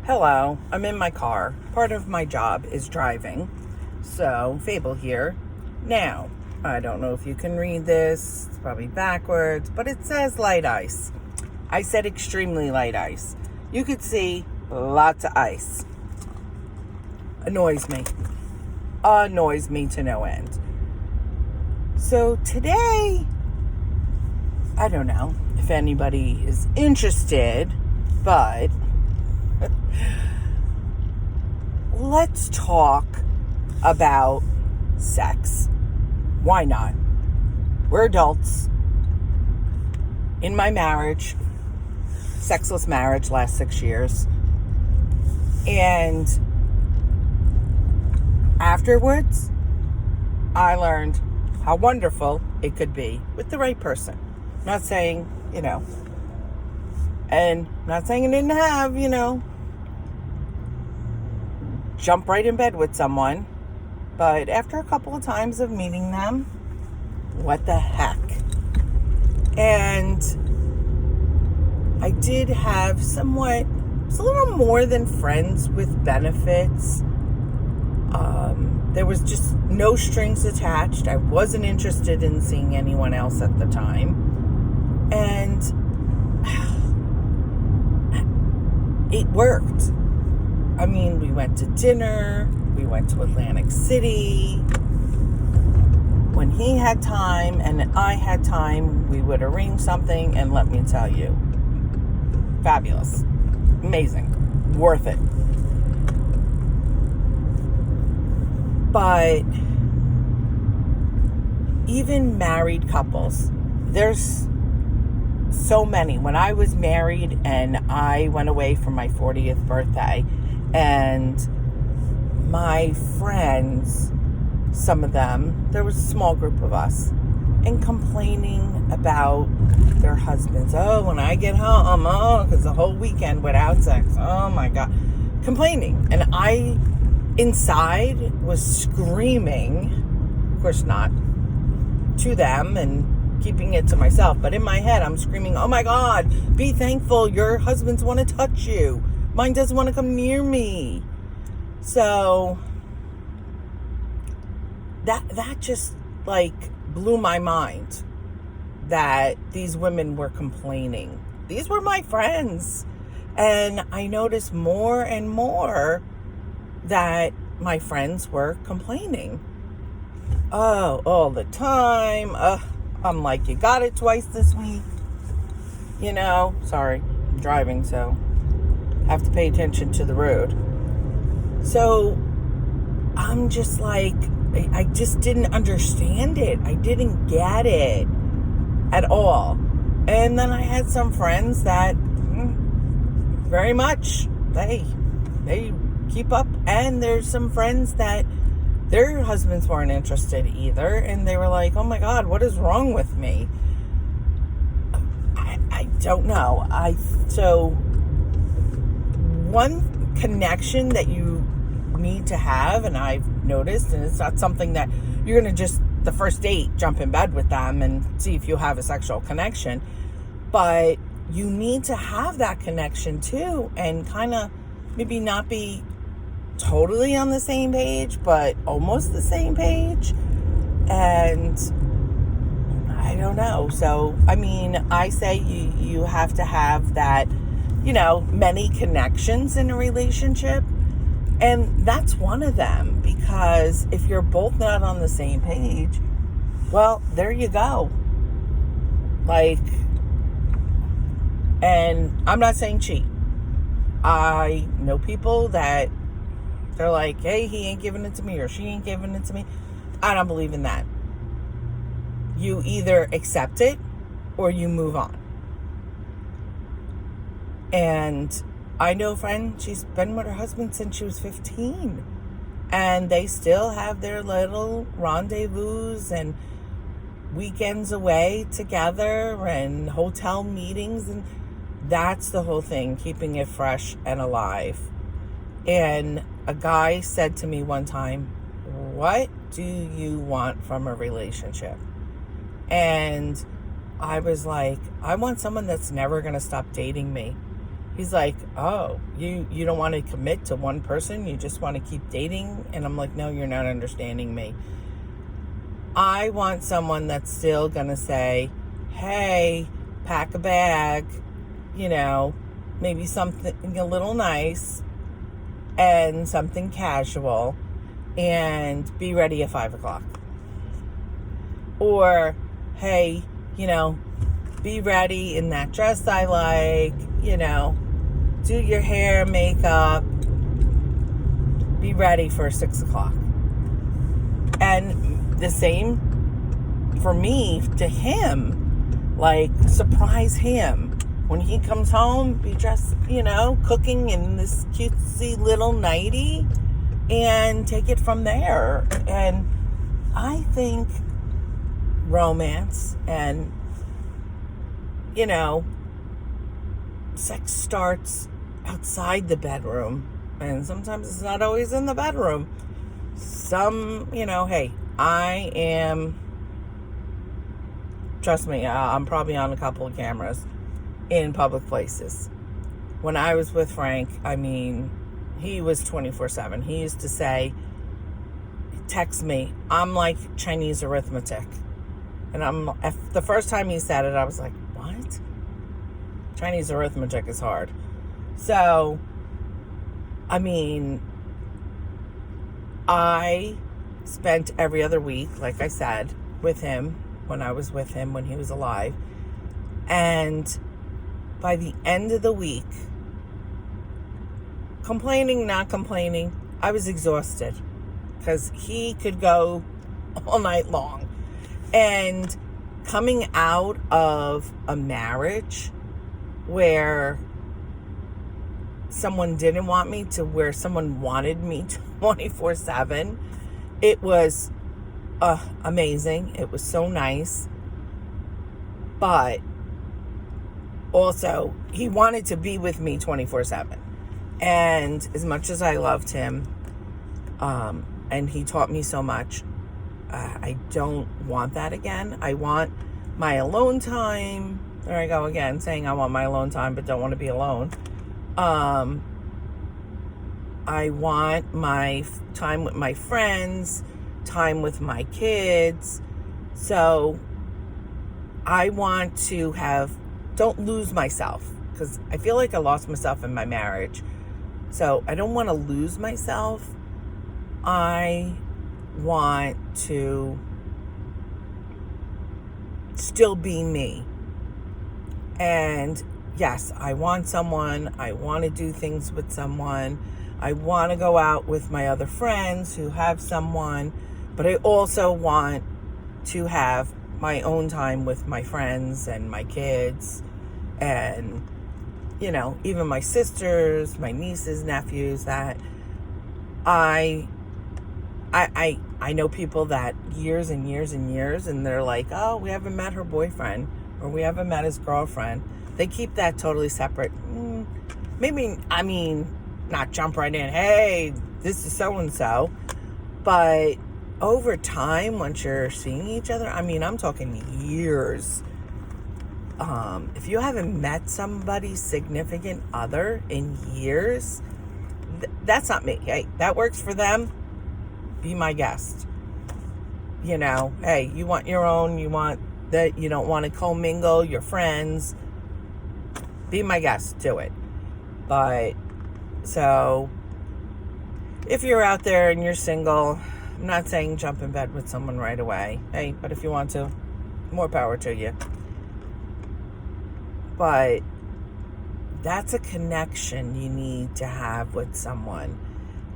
Hello, I'm in my car. Part of my job is driving. So, Fable here. Now, I don't know if you can read this. It's probably backwards, but it says light ice. I said extremely light ice. You could see lots of ice. Annoys me. Annoys me to no end. So today, I don't know if anybody is interested, but let's talk about sex. Why not? We're adults. In my marriage, sexless marriage, last 6 years. And afterwards, I learned how wonderful it could be with the right person. I'm not saying, and I'm not saying I didn't have, jump right in bed with someone. But after a couple of times of meeting them, what the heck? And I did have it's a little more than friends with benefits. There was just no strings attached. I wasn't interested in seeing anyone else at the time. And it worked. I mean, we went to dinner. We went to Atlantic City. When he had time and I had time, we would arrange something, and let me tell you, fabulous. Amazing. Worth it. But even married couples, there's so many. When I was married and I went away for my 40th birthday, and my friends, some of them, there was a small group of us, and complaining about their husbands. Oh, when I get home, because the whole weekend without sex. Oh my God. Complaining. And I, inside, was screaming, of course not to them and keeping it to myself, but in my head, I'm screaming, oh my God, be thankful your husbands want to touch you. Mine doesn't want to come near me. So that just blew my mind that these women were complaining. These were my friends. And I noticed more and more that my friends were complaining. Oh, all the time. I'm like, you got it twice this week. Sorry, I'm driving, so I have to pay attention to the road. So I'm just like, I just didn't understand it. I didn't get it at all. And then I had some friends that very much, they keep up. And there's some friends that their husbands weren't interested either. And they were like, oh my God, what is wrong with me? I don't know. So one connection that you need to have, and I've noticed, and it's not something that you're going to just the first date jump in bed with them and see if you have a sexual connection, but you need to have that connection too, and kind of maybe not be totally on the same page, but almost the same page. And I don't know. So I mean, I say you have to have that, many connections in a relationship. And that's one of them, because if you're both not on the same page, well, there you go. And I'm not saying cheat. I know people that they're like, hey, he ain't giving it to me, or she ain't giving it to me. I don't believe in that. You either accept it or you move on. And I know a friend, she's been with her husband since she was 15. And they still have their little rendezvous and weekends away together and hotel meetings. And that's the whole thing, keeping it fresh and alive. And a guy said to me one time, what do you want from a relationship? And I was like, I want someone that's never going to stop dating me. He's like, oh, you don't want to commit to one person? You just want to keep dating? And I'm like, no, you're not understanding me. I want someone that's still going to say, hey, pack a bag, maybe something a little nice and something casual, and be ready at 5 o'clock. Or, hey, be ready in that dress I like, do your hair, makeup, be ready for 6 o'clock. And the same for me to him, like surprise him. When he comes home, be dressed, cooking in this cutesy little nightie and take it from there. And I think romance and, sex starts outside the bedroom. And sometimes it's not always in the bedroom. Hey, I am, trust me, I'm probably on a couple of cameras in public places. When I was with Frank, he was 24/7. He used to say, text me, I'm like Chinese arithmetic. And the first time he said it, I was like, what? Chinese arithmetic is hard. So, I spent every other week, like I said, with him when I was with him when he was alive. And by the end of the week, complaining, not complaining, I was exhausted because he could go all night long. And coming out of a marriage where someone didn't want me to where someone wanted me 24/7, it was amazing. It was so nice. But also, he wanted to be with me 24/7. And as much as I loved him, and he taught me so much, I don't want that again. I want my alone time. There I go again, saying I want my alone time, but don't want to be alone. I want my time with my friends, time with my kids. So I want to don't lose myself, because I feel like I lost myself in my marriage. So I don't want to lose myself. I want to still be me. And yes, I want someone. I want to do things with someone. I want to go out with my other friends who have someone. But I also want to have my own time with my friends and my kids. And, even my sisters, my nieces, nephews, that I know people that years and years and years, and they're like, oh, we haven't met her boyfriend, or we haven't met his girlfriend. They keep that totally separate. Maybe, not jump right in, hey, this is so-and-so. But over time, once you're seeing each other, I'm talking years. If you haven't met somebody's significant other in years, that's not me. Hey, that works for them. Be my guest. Hey, you want your own, you want that, you don't want to commingle your friends. Be my guest, do it. But, so, if you're out there and you're single, I'm not saying jump in bed with someone right away. Hey, but if you want to, more power to you. But that's a connection you need to have with someone.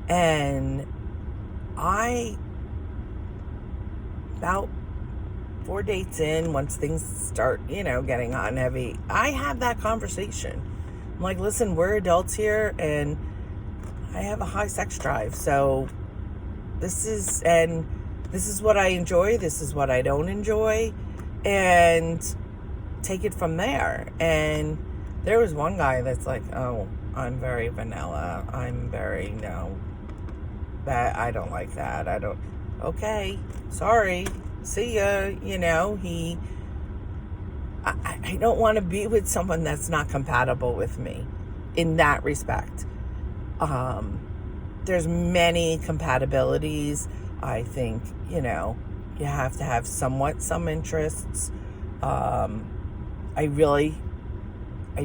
And about 4 dates in, once things start, getting hot and heavy, I have that conversation. I'm like, listen, we're adults here, and I have a high sex drive. So this is what I enjoy. This is what I don't enjoy. And take it from there. And there was one guy that's like, oh, I'm very vanilla. I'm very, that I don't like that. I don't, okay, sorry, see ya. I don't want to be with someone that's not compatible with me. in that respect. There's many compatibilities. I think, you have to have somewhat some interests. I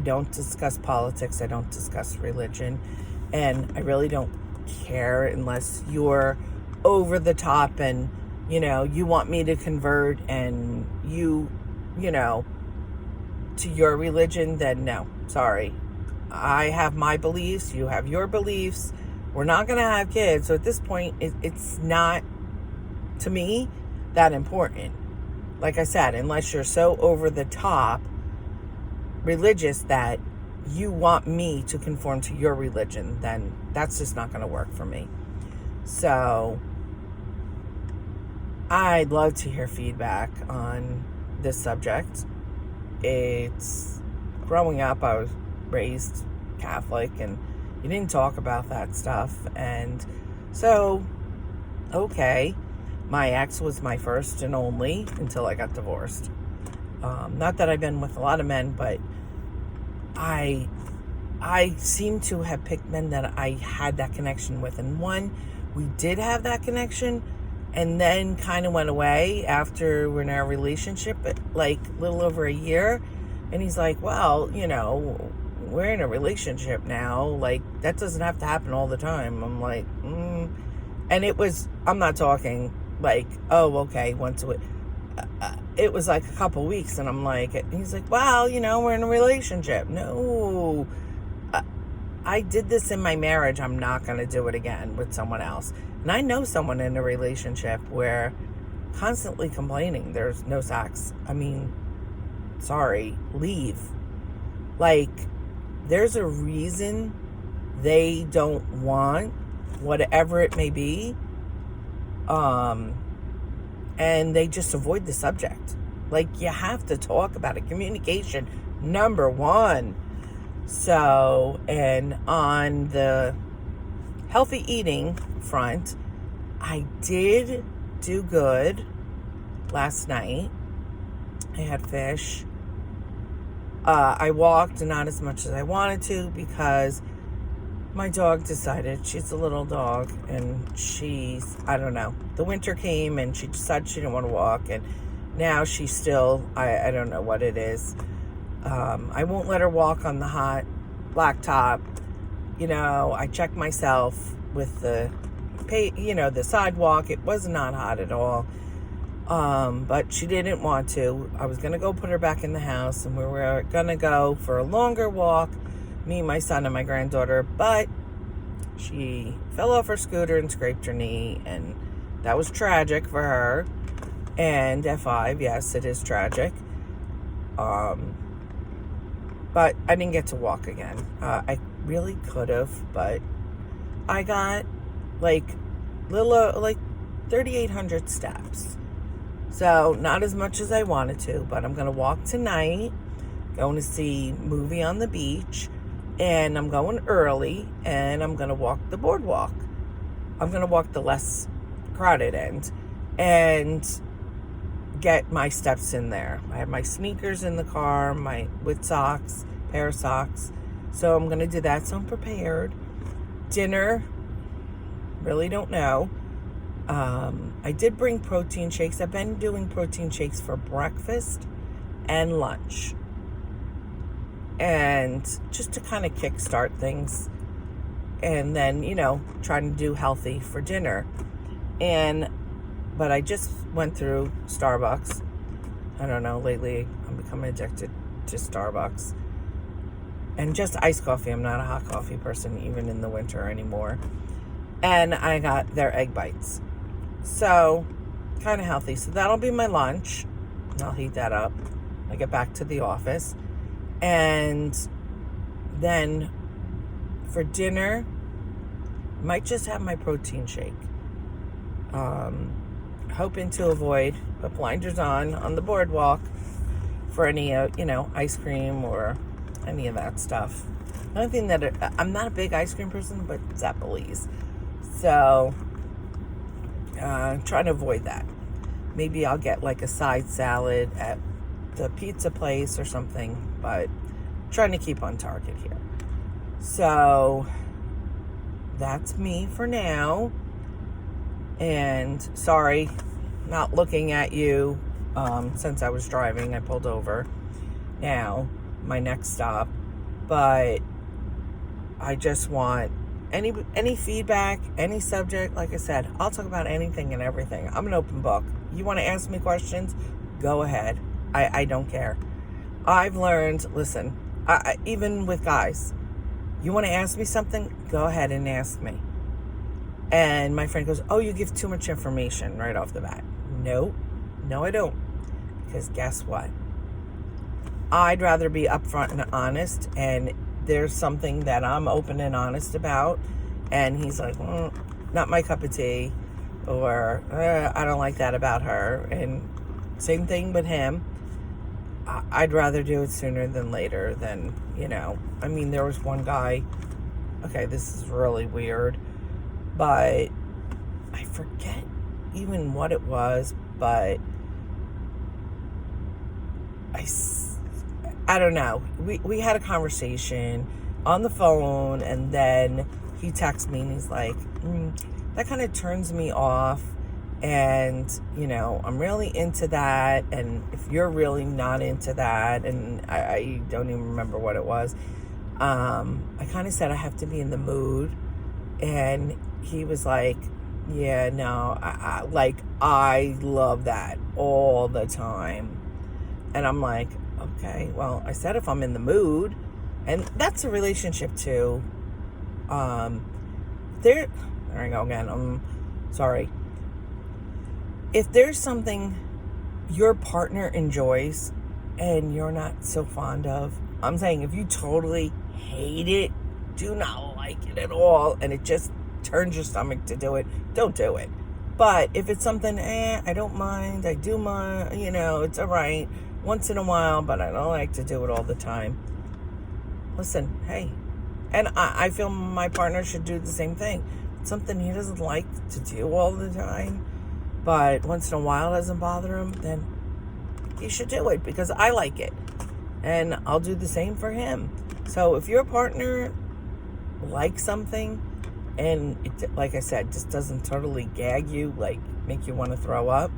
don't discuss politics. I don't discuss religion. And I really don't care unless you're over the top and, you want me to convert and you to your religion, then no, sorry. I have my beliefs. You have your beliefs. We're not going to have kids. So at this point, it's not, to me, that important. Like I said, unless you're so over the top religious that you want me to conform to your religion, then that's just not going to work for me. So I'd love to hear feedback on this subject. It's growing up, I was raised Catholic and you didn't talk about that stuff. And so, okay, my ex was my first and only until I got divorced. Not that I've been with a lot of men, but I seem to have picked men that I had that connection with. And one, we did have that connection and then kind of went away after we're in our relationship, like a little over a year. And he's like, well, we're in a relationship now. Like, that doesn't have to happen all the time. I'm like, And it was, I'm not talking like, oh, okay, once a week. It was like a couple weeks, and I'm like, he's like, well, we're in a relationship. No, I did this in my marriage. I'm not going to do it again with someone else. And I know someone in a relationship where constantly complaining there's no sex. I mean, sorry, leave. Like, there's a reason they don't want whatever it may be. And they just avoid the subject. Like, you have to talk about it. Communication, number one. So, and on the healthy eating front, I did do good last night. I had fish. I walked not as much as I wanted to because my dog decided, she's a little dog, and I don't know, the winter came and she decided she didn't want to walk, and now she's still, I don't know what it is. I won't let her walk on the hot blacktop. I checked myself with the sidewalk. It was not hot at all. But she didn't want to. I was going to go put her back in the house, and we were going to go for a longer walk, me, my son, and my granddaughter, but she fell off her scooter and scraped her knee, and that was tragic for her. And F5, yes, it is tragic. But I didn't get to walk again. I really could have, but I got like 3,800 steps. So not as much as I wanted to, but I'm going to walk tonight, going to see a movie on the beach, and I'm going early, and I'm going to walk the boardwalk. I'm going to walk the less crowded end and get my steps in there. I have my sneakers in the car, with socks, pair of socks. So I'm going to do that. So I'm prepared. Dinner, really don't know. I did bring protein shakes. I've been doing protein shakes for breakfast and lunch. And just to kind of kickstart things. And then, trying to do healthy for dinner. But I just went through Starbucks. I don't know, lately I'm becoming addicted to Starbucks. And just iced coffee. I'm not a hot coffee person, even in the winter anymore. And I got their egg bites. So, kind of healthy. So that'll be my lunch. I'll heat that up when I get back to the office. And then for dinner, might just have my protein shake. Hoping to avoid, put blinders on the boardwalk for any, ice cream or any of that stuff. The only thing that I'm not a big ice cream person, but Zappalese. So, trying to avoid that. Maybe I'll get like a side salad at the pizza place or something, but trying to keep on target here. So that's me for now. And sorry, not looking at you since I was driving. I pulled over now, my next stop. But I just want any feedback, any subject. Like I said, I'll talk about anything and everything. I'm an open book. You want to ask me questions? Go ahead. I don't care. I've learned, listen, even with guys, you want to ask me something? Go ahead and ask me. And my friend goes, oh, you give too much information right off the bat. No, I don't. Because guess what? I'd rather be upfront and honest, and there's something that I'm open and honest about, and he's like, not my cup of tea, or I don't like that about her. And same thing with him. I'd rather do it sooner than later than, I mean, there was one guy, okay, this is really weird, but I forget even what it was, but I don't know. We had a conversation on the phone, and then he texts me and he's like, that kind of turns me off, and I'm really into that, and if you're really not into that, and I don't even remember what it was, I kind of said I have to be in the mood, and he was like, yeah, no, I love that all the time. And I'm like, okay, well, I said if I'm in the mood, and that's a relationship too. There I go again. I'm sorry. If there's something your partner enjoys and you're not so fond of, I'm saying if you totally hate it, do not like it at all, and it just turns your stomach to do it, don't do it. But if it's something, I don't mind, I do mind, it's all right once in a while, but I don't like to do it all the time. Listen, hey, and I feel my partner should do the same thing. It's something he doesn't like to do all the time, but once in a while doesn't bother him, then he should do it because I like it, and I'll do the same for him. So if your partner likes something, and it, like I said, just doesn't totally gag you, like make you want to throw up,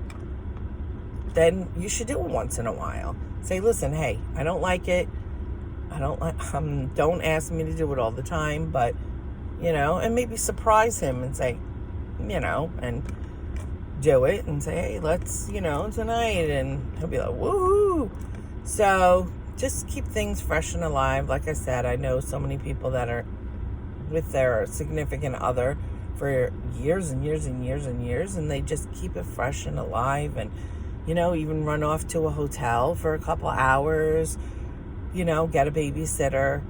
then you should do it once in a while. Say, listen, hey, I don't like it. I don't like, don't ask me to do it all the time, but, and maybe surprise him and say, and do it and say, hey, let's, tonight. And he'll be like, woohoo. So just keep things fresh and alive. Like I said, I know so many people that are with their significant other for years and years and years and years, and they just keep it fresh and alive, and even run off to a hotel for a couple hours, get a babysitter,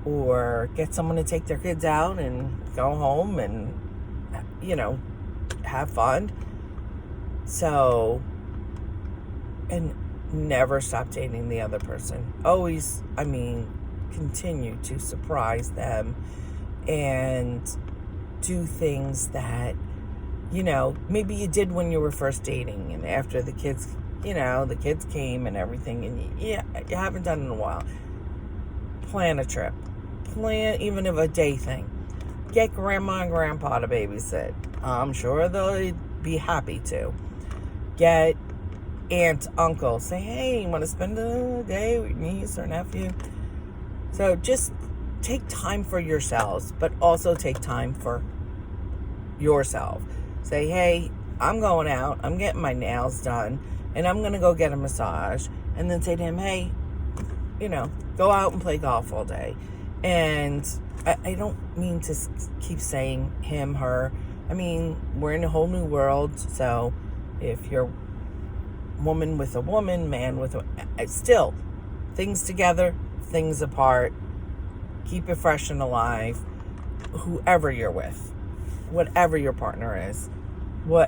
or get someone to take their kids out and go home and have fun. So, and never stop dating the other person. Always, continue to surprise them and do things that, maybe you did when you were first dating, and after the kids, the kids came and everything, and you haven't done it in a while. Plan a trip. Plan even if a day thing. Get grandma and grandpa to babysit. I'm sure they'll be happy to. Get aunt, uncle. Say, hey, you want to spend a day with niece or nephew? So just take time for yourselves, but also take time for yourself. Say, hey, I'm going out, I'm getting my nails done, and I'm going to go get a massage. And then say to him, hey, go out and play golf all day. And I don't mean to keep saying him, her. We're in a whole new world. So if you're woman with a woman, man with still, things together, things apart. Keep it fresh and alive. Whoever you're with, whatever your partner is,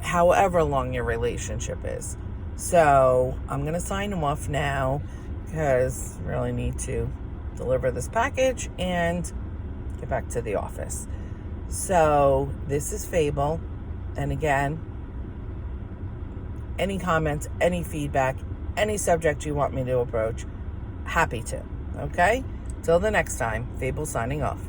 however long your relationship is. So I'm going to sign him off now because I really need to deliver this package and get back to the office. So this is Fable. And again, any comments, any feedback, any subject you want me to approach, happy to. Okay? Till the next time, Fable signing off.